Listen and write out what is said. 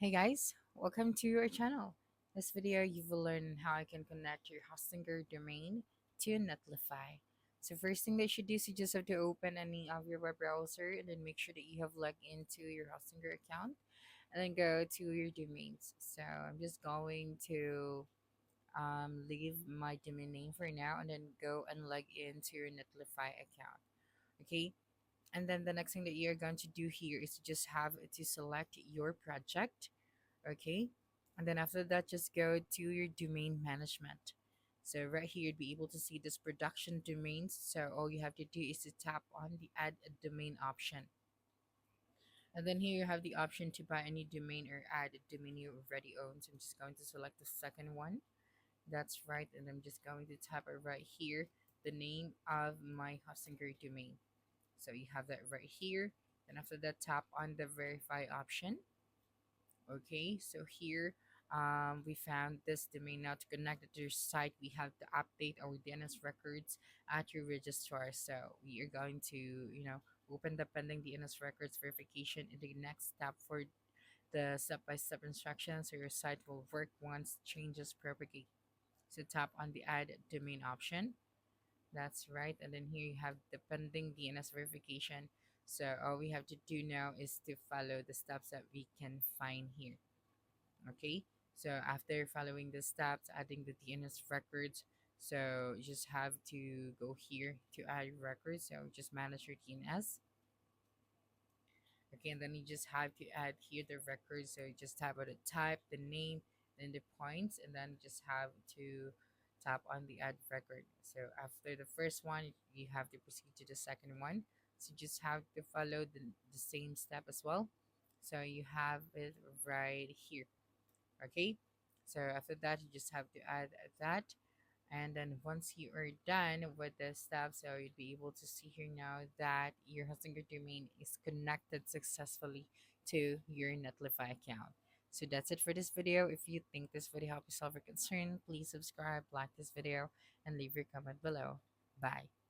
Hey guys, welcome to our channel. This video you will learn how I can connect your Hostinger domain to Netlify. So first thing that you should do is you just have to open any of your web browser and then make sure that you have logged into your Hostinger account and then go to your domains. So I'm just going to leave my domain name for now and then go and log into your Netlify account. Okay, and then the next thing that you're going to do here is to just have to select your project. Okay, and then after that just go to your domain management. So right here you'd be able to see this production domains, so all you have to do is to tap on the add a domain option, and then here you have the option to buy any domain or add a domain you already own. So I'm just going to select the second one. That's right, and I'm just going to tap it right here, the name of my Hostinger domain. So you have that right here. Then after that, tap on the verify option. Okay, so here we found this domain. Now to connect it to your site, we have to update our DNS records at your registrar. So we are going to, open the pending DNS records verification in the next step for the step-by-step instructions, so your site will work once changes propagate. So tap on the add domain option. That's right. And then here you have the pending DNS verification. So all we have to do now is to follow the steps that we can find here. Okay. So after following the steps, adding the DNS records, so you just have to go here to add records. So just manage your DNS. Okay, and then you just have to add here the records. So you just tap on the type, the name, then the points, and then just have to tap on the add record. So after the first one, you have to proceed to the second one. So you just have to follow the same step as well. So you have it right here. Okay, so after that, you just have to add that, and then once you are done with the steps, so you'd be able to see here now that your Hostinger domain is connected successfully to your Netlify account. So that's it for this video. If you think this video helped you solve your concern, please subscribe, like this video, and leave your comment below. Bye.